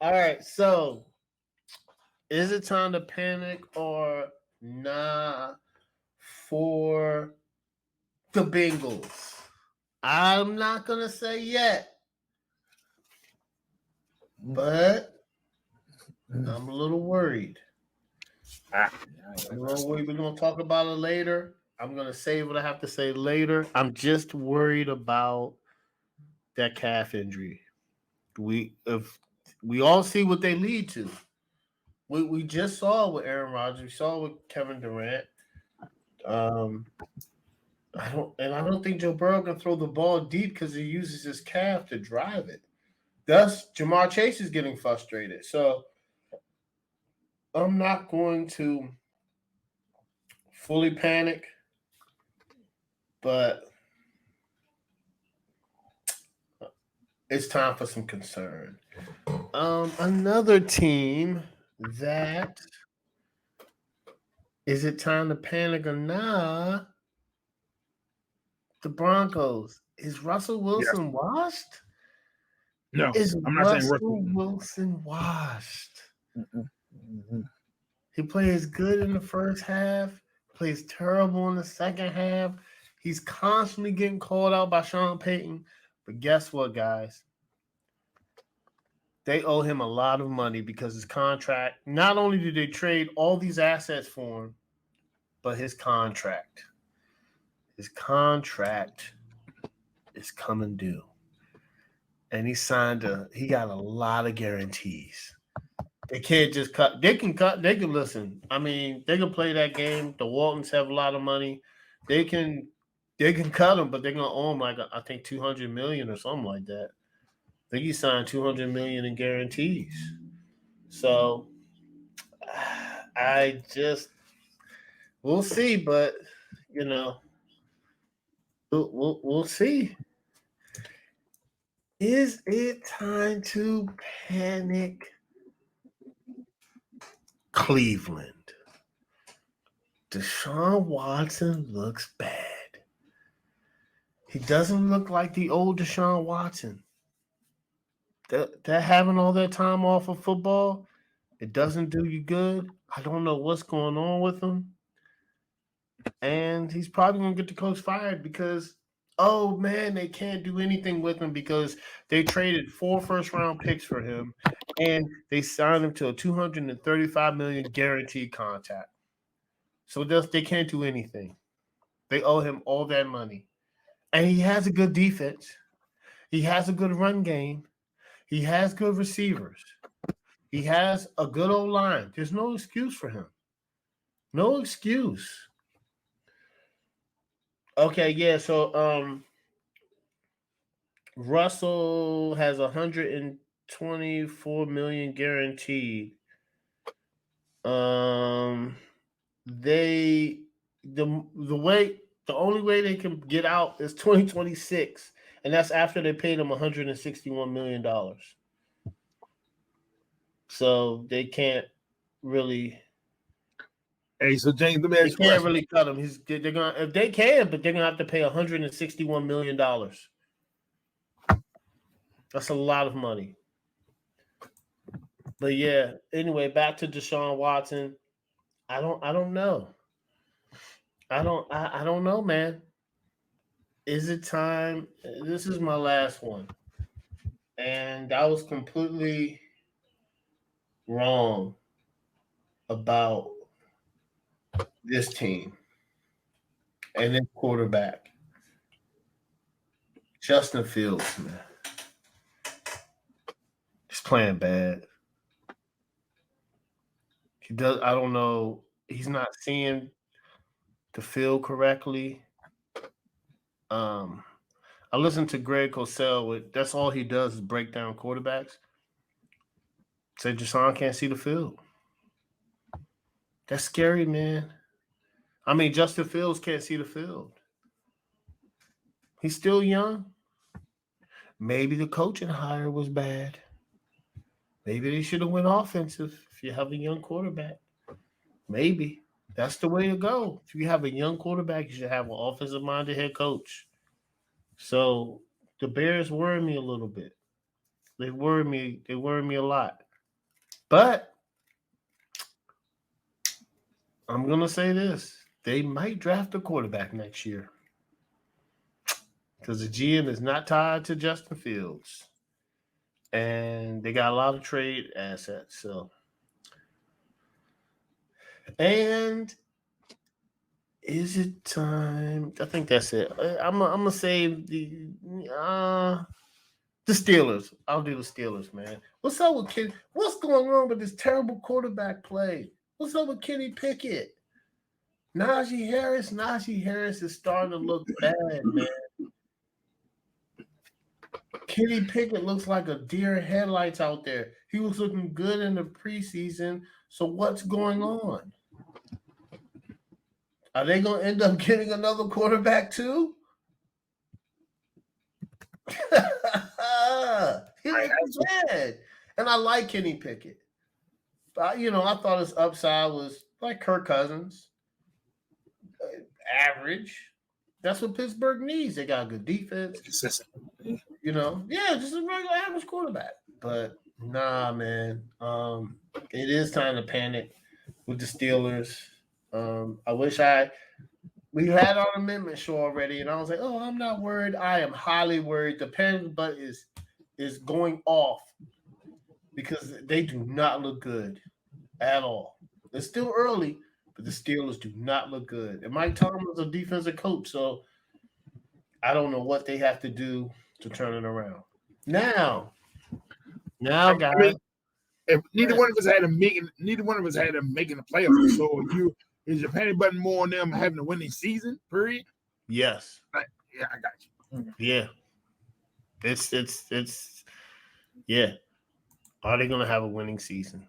All right. So, is it time to panic or nah for the Bengals? I'm not gonna say yet, but I'm a little worried. Ah, I'm a little worried. We're gonna talk about it later. I'm gonna say what I have to say later. I'm just worried about that calf injury. If we all see what they lead to. We just saw with Aaron Rodgers. We saw with Kevin Durant. Um, I don't think Joe Burrow can throw the ball deep because he uses his calf to drive it. Thus, Jamar Chase is getting frustrated. So I'm not going to fully panic, but it's time for some concern. Another team that is it time to panic or not? The Broncos. Is Russell yes. Wilson washed? No, Is I'm not saying Russell. Russell Wilson washed? Mm-mm. Mhm. He plays good in the first half, plays terrible in the second half. He's constantly getting called out by Sean Payton. But guess what, guys? They owe him a lot of money because his contract, not only did they trade all these assets for him, but his contract is coming due. And he got a lot of guarantees. They can't just cut. They can listen. I mean, they can play that game. The Waltons have a lot of money. They can, they can cut him, but they're gonna owe him like I think 200 million or something like that. I think he signed 200 million in guarantees. So I just we'll see, but you know we'll see. Is it time to panic, Cleveland? Deshaun Watson looks bad. He doesn't look like the old Deshaun Watson. They're having all their time off of football. It doesn't do you good. I don't know what's going on with him. And he's probably going to get the coach fired because, oh man, they can't do anything with him because they traded 4 first-round picks for him and they signed him to a 235 million guaranteed contract. So they can't do anything. They owe him all that money. And he has a good defense. He has a good run game. He has good receivers. He has a good old line. There's no excuse for him. No excuse. Okay, yeah. So Russell has 124 million guaranteed. Um, they the only way they can get out is 2026, and that's after they paid him 161 million dollars. So they can't really Hey, so James, let me they ask you a can't question. really cut him. They're gonna if they can, but they're gonna have to pay 161 million dollars. That's a lot of money. But yeah, anyway, back to Deshaun Watson. I don't know. I don't know, man. Is it time? This is my last one. And I was completely wrong about this team and this quarterback. Justin Fields, man. He's playing bad. He does I don't know. He's not seeing the field correctly. Um I listened to Greg Cosell with that's all he does is break down quarterbacks. Say Jashawn can't see the field. That's scary, man. I mean, Justin Fields can't see the field. He's still young. Maybe the coaching hire was bad. Maybe they should have went offensive if you have a young quarterback. Maybe. That's the way to go. If you have a young quarterback, you should have an offensive minded head coach. So the Bears worry me a little bit. They worry me a lot. But I'm gonna say this: they might draft a quarterback next year because the GM is not tied to Justin Fields, and they got a lot of trade assets. So, and is it time? I think that's it. I'm gonna say the Steelers. I'll do the Steelers, man. What's up with Kenny? What's going on with this terrible quarterback play? What's up with Kenny Pickett? Najee Harris is starting to look bad, man. Kenny Pickett looks like a deer in headlights out there. He was looking good in the preseason. So what's going on? Are they going to end up getting another quarterback too? He looks bad. And I like Kenny Pickett. I thought his upside was like Kirk Cousins. Average. That's what Pittsburgh needs. They got good defense. Consistent. Just a regular average quarterback. But nah, man. It is time to panic with the Steelers. I wish we had our amendment show already, and I was like, oh, I'm not worried. I am highly worried. The panic button is going off because they do not look good at all. It's still early, but the Steelers do not look good. And Mike Tomlin's a defensive coach, so I don't know what they have to do to turn it around. Now, guys. I mean, if neither one of us had them making the playoffs. So is your panic button more on them having a winning season? Period. Yes. Yeah, I got you. Yeah. It's yeah. Are they gonna have a winning season?